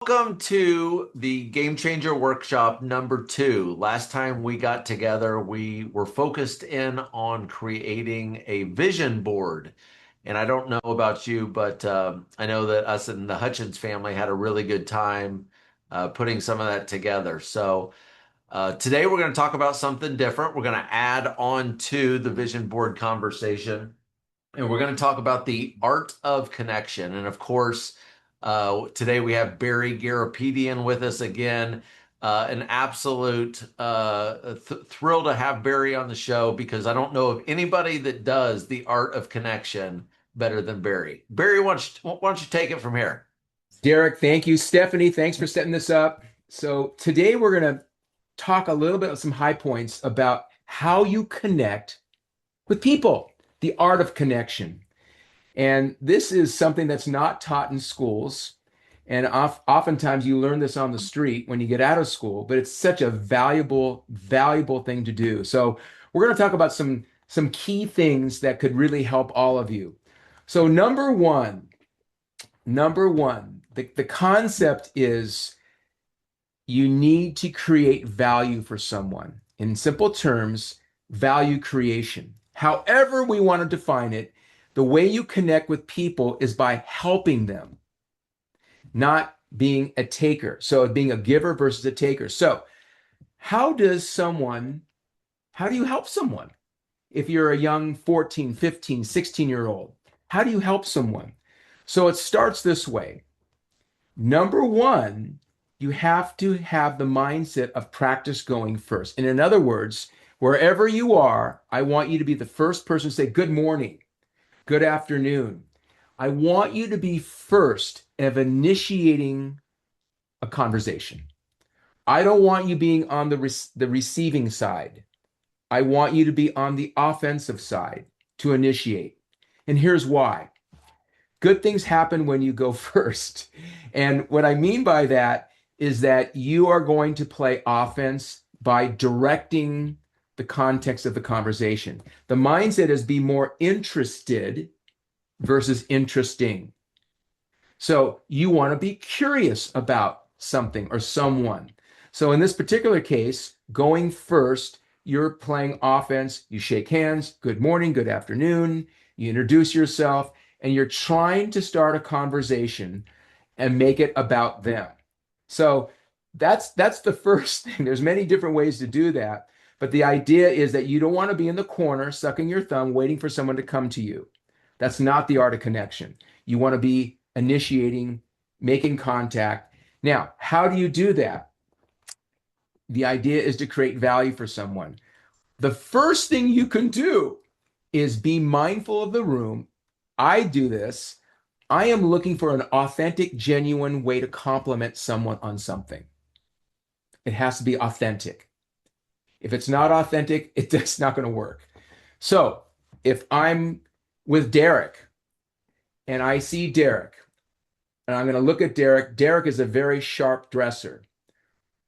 Welcome to the Game Changer Workshop number 2. Last time we got together, we were focused in on creating a vision board. And I don't know about you, but I know that us and the Hutchens family had a really good time putting some of that together. So today we're going to talk about something different. We're going to add on to the vision board conversation. And we're going to talk about the art of connection. And of course, today we have Barry Garapedian with us again. An absolute thrill to have Barry on the show because I don't know of anybody that does the art of connection better than Barry. Barry, why don't you take it from here? Darrick, thank you. Stephanie, thanks for setting this up. So today we're going to talk a little bit of some high points about how you connect with people, the art of connection. And this is something that's not taught in schools. And oftentimes you learn this on the street when you get out of school, but it's such a valuable thing to do. So we're going to talk about some key things that could really help all of you. So number one, the concept is you need to create value for someone. In simple terms, value creation. However, we want to define it, the way you connect with people is by helping them, not being a taker. So, being a giver versus a taker. So, how does someone, how do you help someone? If you're a young 14, 15, 16-year-old, how do you help someone? So, it starts this way. Number one, you have to have the mindset of practice going first. And in other words, wherever you are, I want you to be the first person to say, good morning, good afternoon. I want you to be first of initiating a conversation. I don't want you being on the receiving side. I want you to be on the offensive side to initiate. And here's why. Good things happen when you go first. And what I mean by that is that you are going to play offense by directing the context of the conversation. The mindset is be more interested versus interesting. So you want to be curious about something or someone. So in this particular case, going first, you're playing offense. You shake hands, good morning, good afternoon. You introduce yourself, and you're trying to start a conversation and make it about them. So that's the first thing. There's many different ways to do that, but the idea is that you don't want to be in the corner sucking your thumb waiting for someone to come to you. That's not the art of connection. You want to be initiating, making contact. Now, how do you do that? The idea is to create value for someone. The first thing you can do is be mindful of the room. I do this. I am looking for an authentic, genuine way to compliment someone on something. It has to be authentic. If it's not authentic, it's not going to work. So if I'm with Darrick and I see Darrick and I'm going to look at Darrick, Darrick is a very sharp dresser.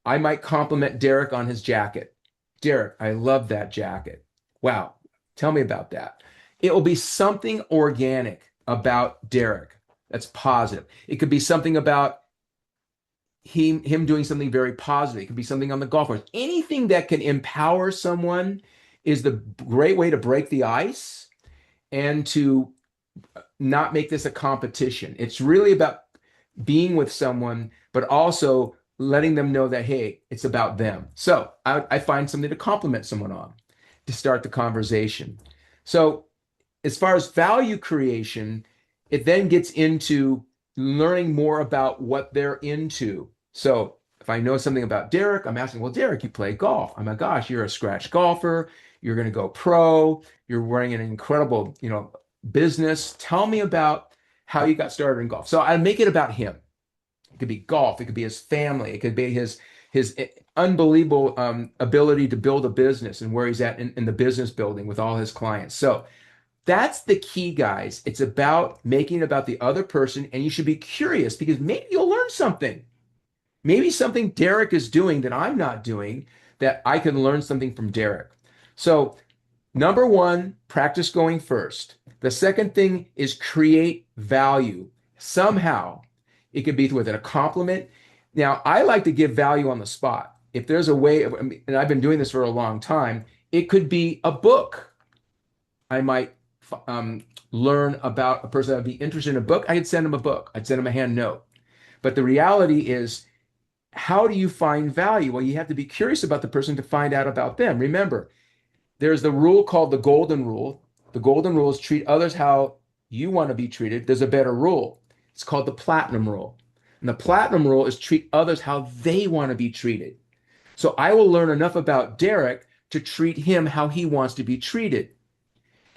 I might compliment Darrick on his jacket. Darrick, I love that jacket. Wow. Tell me about that. It will be something organic about Darrick that's positive. It could be something about him doing something very positive. It could be something on the golf course. Anything that can empower someone is the great way to break the ice and to not make this a competition. It's really about being with someone, but also letting them know that, hey, it's about them. So I find something to compliment someone on to start the conversation. So as far as value creation, it then gets into learning more about what they're into. So if I know something about Darrick, I'm asking, well, Darrick, you play golf. Oh my gosh, you're a scratch golfer. You're going to go pro. You're running an incredible, business. Tell me about how you got started in golf. So I make it about him. It could be golf. It could be his family. It could be his unbelievable ability to build a business and where he's at in the business building with all his clients. So that's the key, guys. It's about making it about the other person, and you should be curious because maybe you'll learn something. Maybe something Darrick is doing that I'm not doing that I can learn something from Darrick. So, number one, practice going first. The second thing is create value. Somehow, it could be within a compliment. Now, I like to give value on the spot. If there's a way of, I mean, and I've been doing this for a long time, it could be a book. I might learn about a person that would be interested in a book. I could send them a book. I'd send them a hand note. But the reality is, how do you find value? Well, you have to be curious about the person to find out about them. Remember, there's the rule called the golden rule. The golden rule is treat others how you want to be treated. There's a better rule. It's called the platinum rule. And the platinum rule is treat others how they want to be treated. So I will learn enough about Darrick to treat him how he wants to be treated.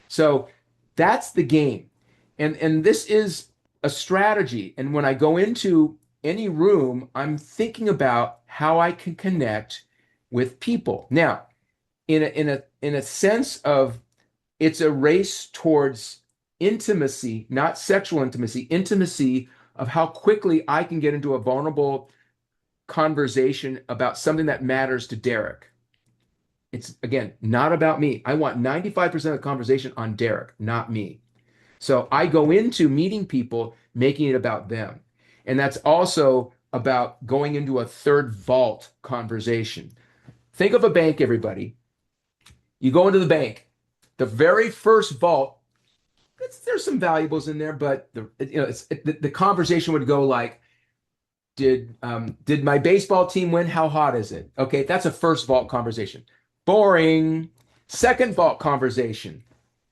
So that's the game. And this is a strategy. And when I go into any room, I'm thinking about how I can connect with people. Now, in a sense of it's a race towards intimacy, not sexual intimacy, intimacy of how quickly I can get into a vulnerable conversation about something that matters to Darrick. It's again not about me. I want 95% of the conversation on Darrick, not me. So I go into meeting people, making it about them. And that's also about going into a third vault conversation. Think of a bank, everybody. You go into the bank, the very first vault, there's some valuables in there, but the conversation would go like, did my baseball team win? How hot is it? Okay, that's a first vault conversation. Boring. Second vault conversation.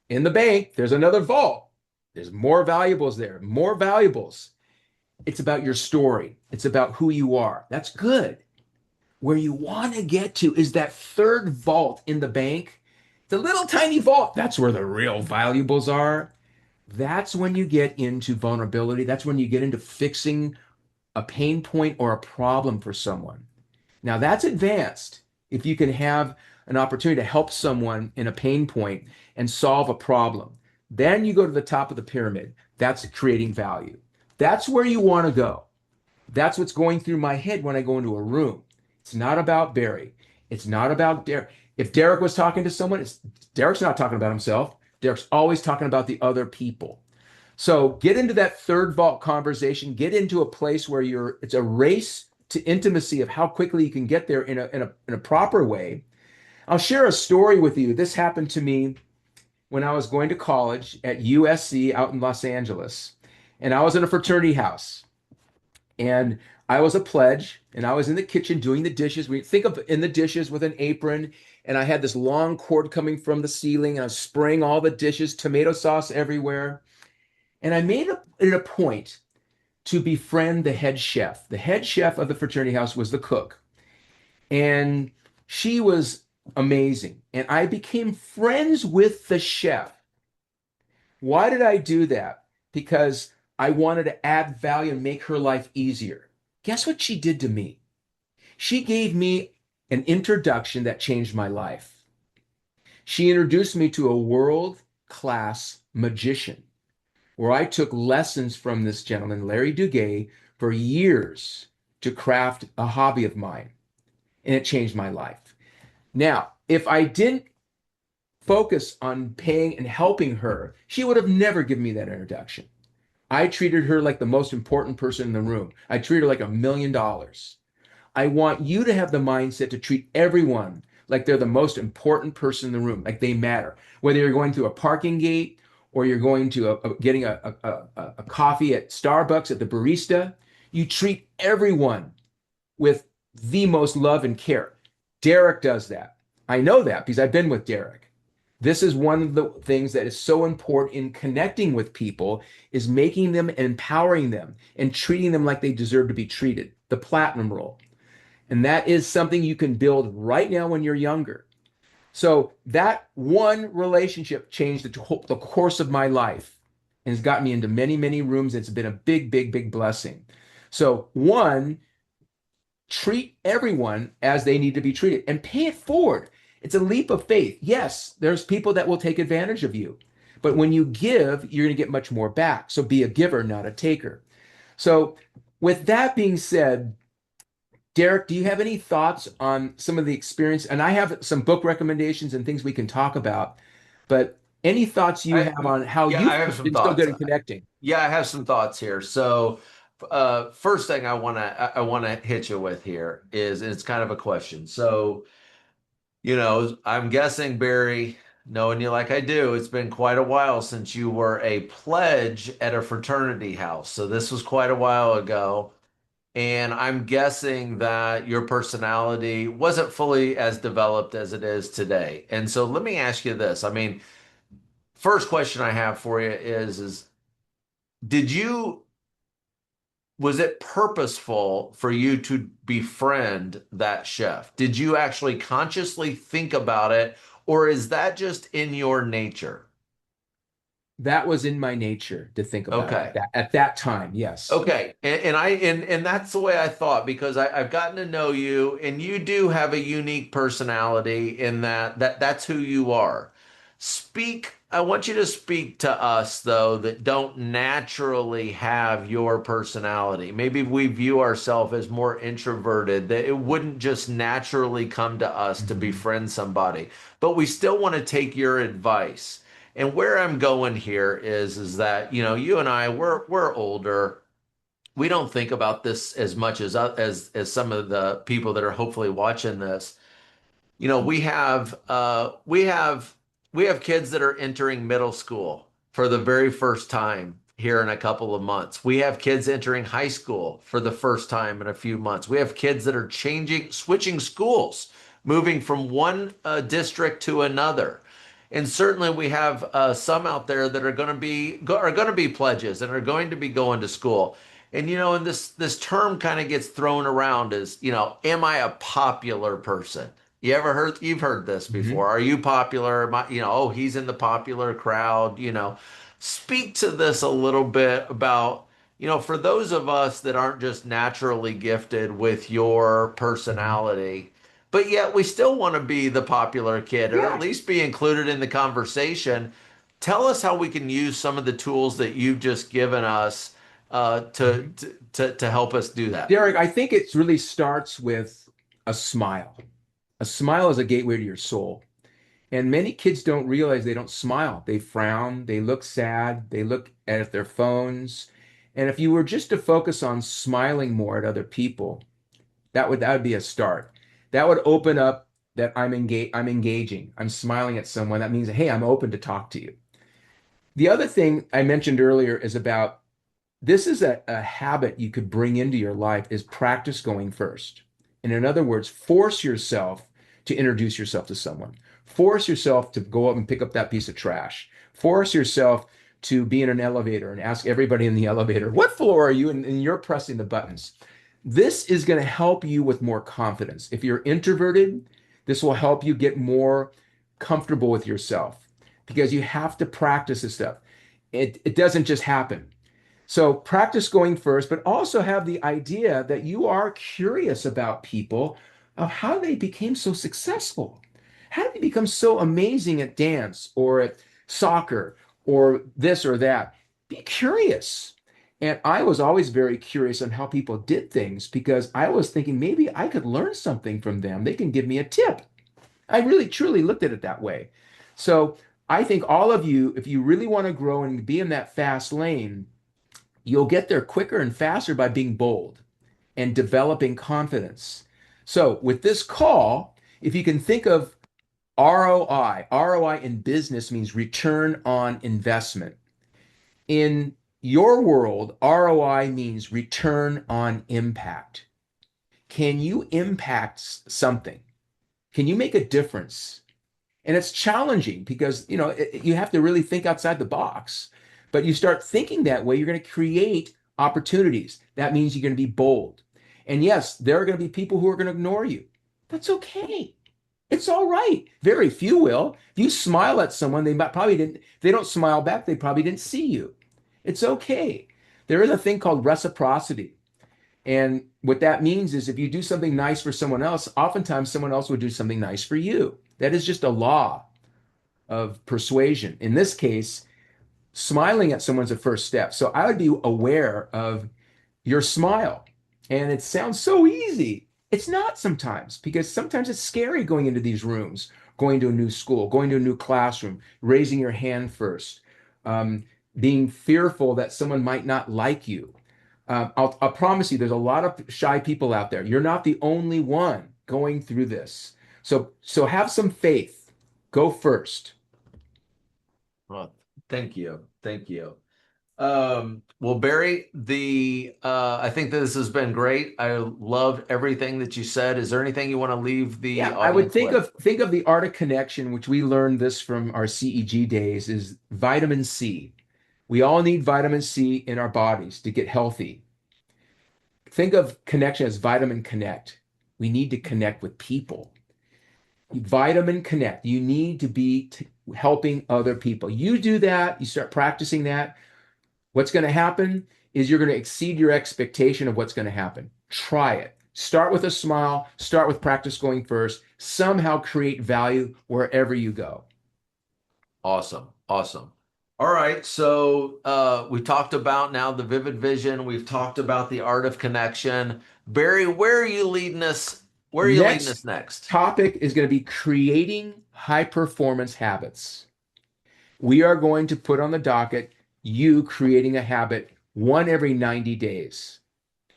In the bank, there's another vault. There's more valuables there, more valuables. It's about your story. It's about who you are. That's good. Where you want to get to is that third vault in the bank, the little tiny vault. That's where the real valuables are. That's when you get into vulnerability. That's when you get into fixing a pain point or a problem for someone. Now, that's advanced. If you can have an opportunity to help someone in a pain point and solve a problem, then you go to the top of the pyramid. That's creating value. That's where you want to go. That's what's going through my head when I go into a room. It's not about Barry. It's not about Darrick. If Darrick was talking to someone, Darrick's not talking about himself. Darrick's always talking about the other people. So get into that third vault conversation. Get into a place where it's a race to intimacy of how quickly you can get there in a proper way. I'll share a story with you. This happened to me when I was going to college at USC out in Los Angeles. And I was in a fraternity house. And I was a pledge, and I was in the kitchen doing the dishes. We think of in the dishes with an apron, and I had this long cord coming from the ceiling, and I was spraying all the dishes, tomato sauce everywhere. And I made it a point to befriend the head chef. The head chef of the fraternity house was the cook, and she was amazing. And I became friends with the chef. Why did I do that? Because I wanted to add value and make her life easier. Guess what she did to me? She gave me an introduction that changed my life. She introduced me to a world-class magician where I took lessons from this gentleman, Larry Duguay, for years to craft a hobby of mine. And it changed my life. Now, if I didn't focus on paying and helping her, she would have never given me that introduction. I treated her like the most important person in the room. I treated her like $1 million. I want you to have the mindset to treat everyone like they're the most important person in the room, like they matter. Whether you're going through a parking gate or you're going to getting a coffee at Starbucks at the barista, you treat everyone with the most love and care. Darrick does that. I know that because I've been with Darrick. This is one of the things that is so important in connecting with people is making them and empowering them and treating them like they deserve to be treated. The platinum rule. And that is something you can build right now when you're younger. So that one relationship changed the course of my life and has gotten me into many, many rooms. It's been a big, big, big blessing. So one, treat everyone as they need to be treated and pay it forward. It's a leap of faith. Yes, there's people that will take advantage of you. But when you give, you're going to get much more back. So be a giver, not a taker. So with that being said, Darrick, do you have any thoughts on some of the experience? And I have some book recommendations and things we can talk about, but any thoughts you I, have on how yeah, you've I have some been so thoughts. good at connecting? Yeah, I have some thoughts here. So, First thing I want to hit you with here is, and it's kind of a question. So, I'm guessing, Barry, knowing you like I do, it's been quite a while since you were a pledge at a fraternity house. So this was quite a while ago. And I'm guessing that your personality wasn't fully as developed as it is today. And so let me ask you this. I mean, first question I have for you is did you was it purposeful for you to befriend that chef? Did you actually consciously think about it, or is that just in your nature? That was in my nature to think about it Okay. at that time. Yes. Okay, and that's the way I thought because I've gotten to know you, and you do have a unique personality in that's who you are. I want you to speak to us though that don't naturally have your personality. Maybe we view ourselves as more introverted, that it wouldn't just naturally come to us to Mhm. befriend somebody, but we still want to take your advice. And where I'm going here is that you and I we're older. We don't think about this as much as some of the people that are hopefully watching this. We have kids that are entering middle school for the very first time here in a couple of months. We have kids entering high school for the first time in a few months. We have kids that are switching schools, moving from one district to another. And certainly we have some out there that are going to be pledges and are going to be going to school. And this term kind of gets thrown around as, am I a popular person? You've heard this Mhm. before. Are you popular? Oh, he's in the popular crowd. Speak to this a little bit about, for those of us that aren't just naturally gifted with your Mhm. personality, but yet we still want to be the popular kid or at Yeah. least be included in the conversation. Tell us how we can use some of the tools that you've just given us uh, to, Mhm. to to help us do that. Darrick, I think it really starts with a smile. A smile is a gateway to your soul. And many kids don't realize they don't smile. They frown, they look sad, they look at their phones. And if you were just to focus on smiling more at other people, that would be a start. That would open up that I'm engaging. I'm smiling at someone. That means, hey, I'm open to talk to you. The other thing I mentioned earlier is about this is a habit you could bring into your life is practice going first. And in other words, force yourself to introduce yourself to someone. Force yourself to go up and pick up that piece of trash. Force yourself to be in an elevator and ask everybody in the elevator, what floor are you? And you're pressing the buttons. This is going to help you with more confidence. If you're introverted, this will help you get more comfortable with yourself because you have to practice this stuff. It doesn't just happen. So practice going first, but also have the idea that you are curious about people of how they became so successful. How did they become so amazing at dance or at soccer or this or that? Be curious. And I was always very curious on how people did things because I was thinking maybe I could learn something from them. They can give me a tip. I really truly looked at it that way. So I think all of you, if you really want to grow and be in that fast lane, you'll get there quicker and faster by being bold and developing confidence. So, with this call, if you can think of ROI in business means return on investment. In your world, ROI means return on impact. Can you impact something? Can you make a difference? And it's challenging because, you have to really think outside the box. But you start thinking that way, you're going to create opportunities. That means you're going to be bold. And yes, there are going to be people who are going to ignore you. That's okay. It's all right. Very few will. If you smile at someone, they might probably didn't, if they don't smile back, they probably didn't see you. It's okay. There is a thing called reciprocity. And what that means is if you do something nice for someone else, oftentimes someone else would do something nice for you. That is just a law of persuasion. In this case, smiling at someone's a first step. So I would be aware of your smile. And it sounds so easy. It's not sometimes because sometimes it's scary going into these rooms, going to a new school, going to a new classroom, raising your hand first, um, being fearful that someone might not like you. I'll promise you, there's a lot of shy people out there. You're not the only one going through this. So have some faith. Go first. Well, thank you. Thank you. Well, Barry, the I think that this has been great. I loved everything that you said. Is there anything you want to leave the Yeah, I would audience with? think of the art of connection, which we learned this from our CEG days, is vitamin C. We all need vitamin C in our bodies to get healthy. Think of connection as vitamin connect. We need to connect with people. Vitamin connect. You need to be helping other people. You do that, you start practicing that. What's going to happen is you're going to exceed your expectation of what's going to happen. Try it. Start with a smile, start with practice going first, somehow create value wherever you go. Awesome. Awesome. All right. So we talked about now the vivid vision. We've talked about the art of connection. Barry, where are you leading us? Where are you leading us Next next? topic is going to be creating high performance habits. We are going to put on the docket you creating a habit one every 90 days.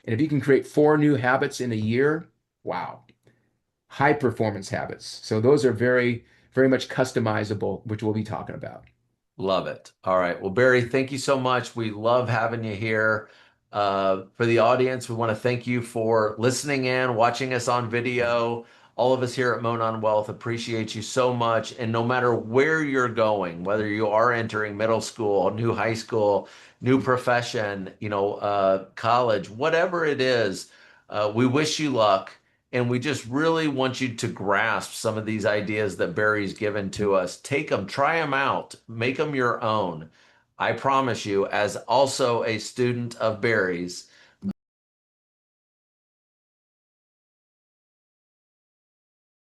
And if you can create 4 new habits in a year, wow, high performance habits. So those are very, very much customizable, which we'll be talking about. Love it. All right. Well, Barry, thank you so much. We love having you here. For the audience, we want to thank you for listening in, watching us on video. All of us here at Monon Wealth appreciate you so much. And no matter where you're going, whether you are entering middle school, new high school, new profession, college, whatever it is, we wish you luck. And we just really want you to grasp some of these ideas that Barry's given to us. Take them, try them out, make them your own. I promise you, as also a student of Barry's,